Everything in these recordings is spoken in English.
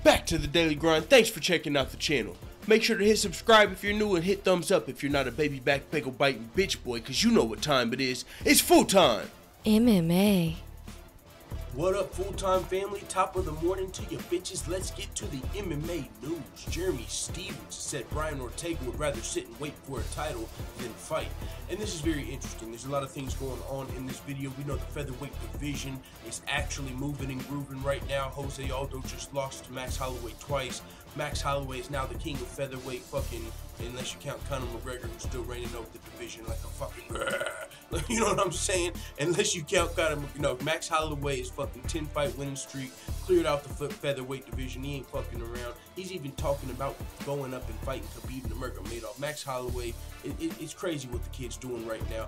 back to the Daily Grind. Thanks for checking out the channel. Make sure to hit subscribe if you're new and hit thumbs up if you're not a baby back pickle biting bitch boy, cause you know what time it is. It's full time. MMA. What up, full-time family? Top of the morning to you bitches. Let's get to the MMA news. Jeremy Stephens said Brian Ortega would rather sit and wait for a title than fight. And this is very interesting. There's a lot of things going on in this video. We know the featherweight division is actually moving and grooving right now. Jose Aldo just lost to Max Holloway twice. Max Holloway is now the king of featherweight, unless you count Conor McGregor, who's still reigning over the division like a fucking, you know what I'm saying? Unless you count Conor, Max Holloway is fucking 10-fight winning streak, cleared out the featherweight division. He ain't fucking around. He's even talking about going up and fighting Khabib Nurmagomedov. Max Holloway, it's crazy what the kid's doing right now.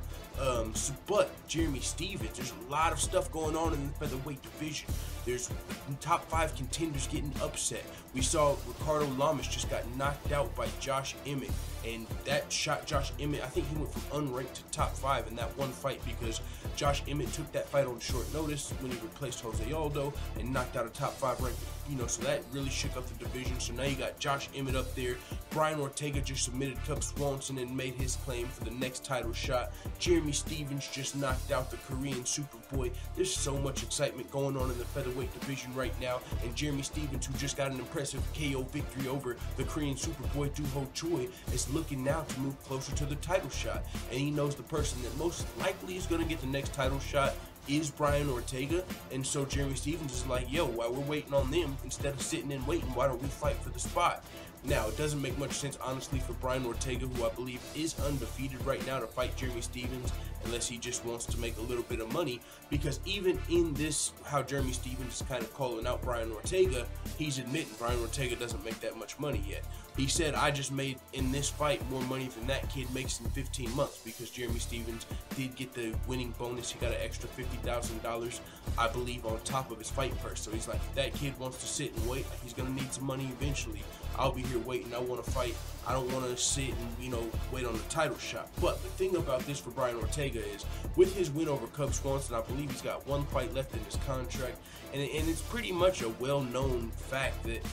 But Jeremy Stephens, there's a lot of stuff going on in the featherweight division. There's top 5 contenders getting upset. We saw Ricardo Lamas just got knocked out by Josh Emmett, and that shot Josh Emmett. I think he went from unranked to top 5 in that one fight because Josh Emmett took that fight on short notice when he replaced Jose Aldo and knocked out a top 5 ranked. So that really shook up the division. So now you got Josh Emmett up there. Brian Ortega just submitted Cub Swanson and made his claim for the next title shot. Jeremy Stephens just knocked out the Korean Superboy. There's so much excitement going on in the featherweight division right now. And Jeremy Stephens, who just got an impressive KO victory over the Korean Superboy Doo-Ho Choi, is looking now to move closer to the title shot. And he knows the person that most likely is going to get the next title shot is Brian Ortega, and so Jeremy Stephens is like, yo, while we're waiting on them, instead of sitting and waiting, why don't we fight for the spot? Now, it doesn't make much sense, honestly, for Brian Ortega, who I believe is undefeated right now, to fight Jeremy Stephens, unless he just wants to make a little bit of money, because even in this, how Jeremy Stephens is kind of calling out Brian Ortega, he's admitting Brian Ortega doesn't make that much money yet. He said, I just made, in this fight, more money than that kid makes in 15 months, because Jeremy Stephens did get the winning bonus. He got an extra $50,000, I believe, on top of his fight purse. So he's like, if that kid wants to sit and wait, he's going to need some money eventually. I'll be here waiting. I want to fight. I don't want to sit and, wait on the title shot. But the thing about this for Brian Ortega is, with his win over Cub Swanson, I believe he's got one fight left in his contract. And it's pretty much a well-known fact that,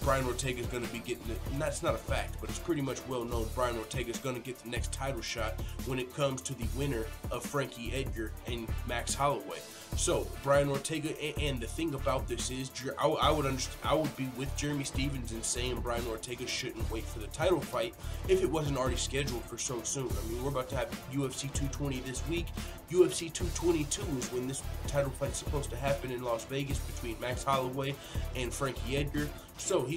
Brian Ortega is going to be getting it. And that's not a fact, but it's pretty much well-known Brian Ortega is going to get the next title shot when it comes to the winner of Frankie Edgar and Max Holloway. So Brian Ortega, and the thing about this is, I would be with Jeremy Stephens in saying Brian Ortega shouldn't wait for the title fight if it wasn't already scheduled for so soon. We're about to have UFC 220 this week. UFC 222 is when this title fight's supposed to happen in Las Vegas between Max Holloway and Frankie Edgar. So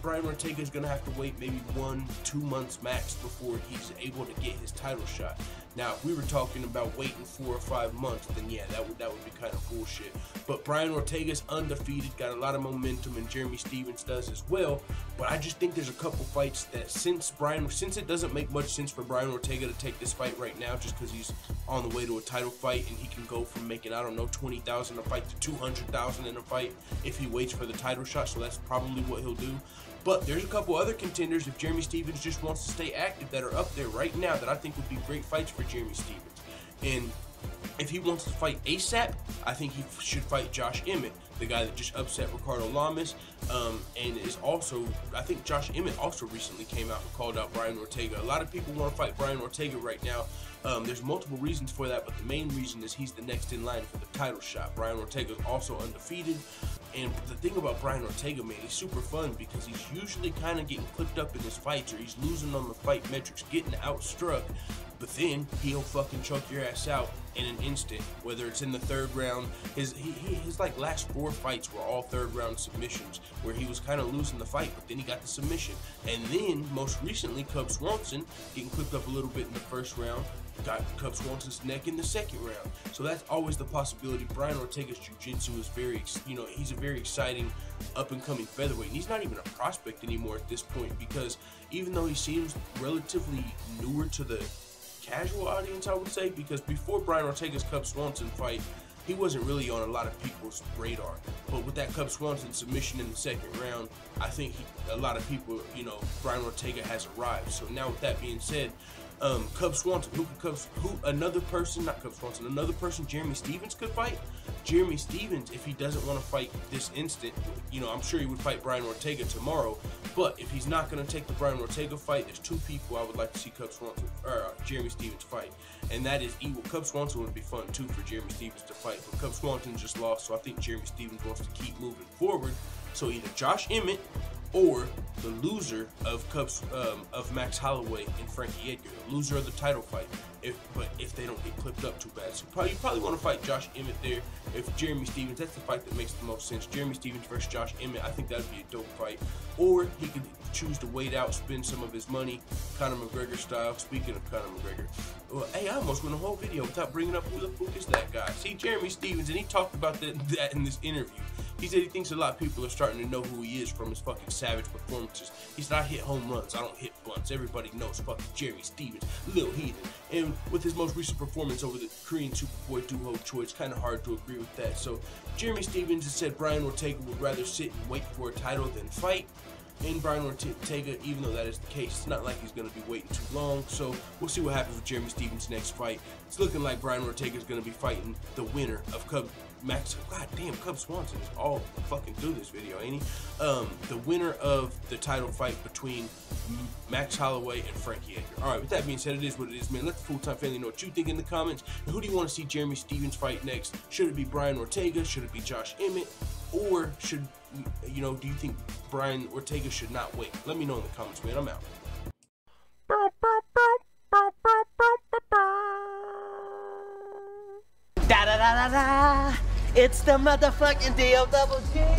Brian Ortega is going to have to wait maybe 1-2 months max before he's able to get his title shot. Now, if we were talking about waiting 4 or 5 months, then yeah, that would be kind of bullshit. But Brian Ortega's undefeated, got a lot of momentum, and Jeremy Stephens does as well. But I just think there's a couple fights that since it doesn't make much sense for Brian Ortega to take this fight right now, just because he's on the way to a title fight and he can go from making, I don't know, $20,000 a fight to $200,000 in a fight if he waits for the title shot. So that's probably what he'll do. But there's a couple other contenders, if Jeremy Stephens just wants to stay active, that are up there right now that I think would be great fights for Jeremy Stephens. And if he wants to fight ASAP, I think he should fight Josh Emmett, the guy that just upset Ricardo Lamas, and is also, I think Josh Emmett also recently came out and called out Brian Ortega. A lot of people want to fight Brian Ortega right now. There's multiple reasons for that, but the main reason is he's the next in line for the title shot. Brian Ortega is also undefeated, and the thing about Brian Ortega, man, he's super fun because he's usually kind of getting clipped up in his fights, or he's losing on the fight metrics, getting outstruck, but then he'll fucking choke your ass out in an instant, whether it's in the 3rd round. His like last 4 fights were all 3rd round submissions, where he was kind of losing the fight, but then he got the submission. And then most recently, Cub Swanson getting clipped up a little bit in the 1st round, got Cub Swanson's neck in the 2nd round. So that's always the possibility. Brian Ortega's jiu-jitsu is very, he's a very exciting up-and-coming featherweight. And he's not even a prospect anymore at this point, because even though he seems relatively newer to the casual audience, I would say, because before Brian Ortega's Cub Swanson fight, he wasn't really on a lot of people's radar. But with that Cub Swanson submission in the 2nd round, I think a lot of people, Brian Ortega has arrived. So now with that being said, Cub Swanson, another person, Jeremy Stephens could fight. Jeremy Stephens, if he doesn't want to fight this instant, you know, I'm sure he would fight Brian Ortega tomorrow, but if he's not going to take the Brian Ortega fight, there's two people I would like to see Jeremy Stephens fight, and that is Cub Swanson would be fun too for Jeremy Stephens to fight, but Cub Swanson just lost, so I think Jeremy Stephens wants to keep moving forward, so either Josh Emmett or the loser of Max Holloway and Frankie Edgar, the loser of the title fight. If they don't get clipped up too bad, so you probably want to fight Josh Emmett there. If Jeremy Stephens, that's the fight that makes the most sense. Jeremy Stephens versus Josh Emmett, I think that would be a dope fight. Or he could choose to wait out, spend some of his money, Conor McGregor style. Speaking of Conor McGregor, well, hey, I almost went a whole video without bringing up who the fuck is that guy. See, Jeremy Stephens, and he talked about that in this interview. He said he thinks a lot of people are starting to know who he is from his fucking savage performances. He said, I hit home runs, I don't hit bunts. Everybody knows fucking Jeremy Stephens, Lil Heathen. And with his most recent performance over the Korean Superboy Duho Choi, it's kind of hard to agree with that. So Jeremy Stephens has said Brian Ortega would rather sit and wait for a title than fight. And Brian Ortega, even though that is the case, it's not like he's going to be waiting too long. So we'll see what happens with Jeremy Stephens' next fight. It's looking like Brian Ortega is going to be fighting the winner of Cub Swanson is all fucking through this video, ain't he? The winner of the title fight between Max Holloway and Frankie Edgar. Alright, with that being said, it is what it is, man. Let the full-time family know what you think in the comments. And who do you want to see Jeremy Stephens fight next? Should it be Brian Ortega? Should it be Josh Emmett? Or should, you know, do you think Brian Ortega should not wait? Let me know in the comments, man. I'm out. Da da da da da. It's the motherfucking DOG.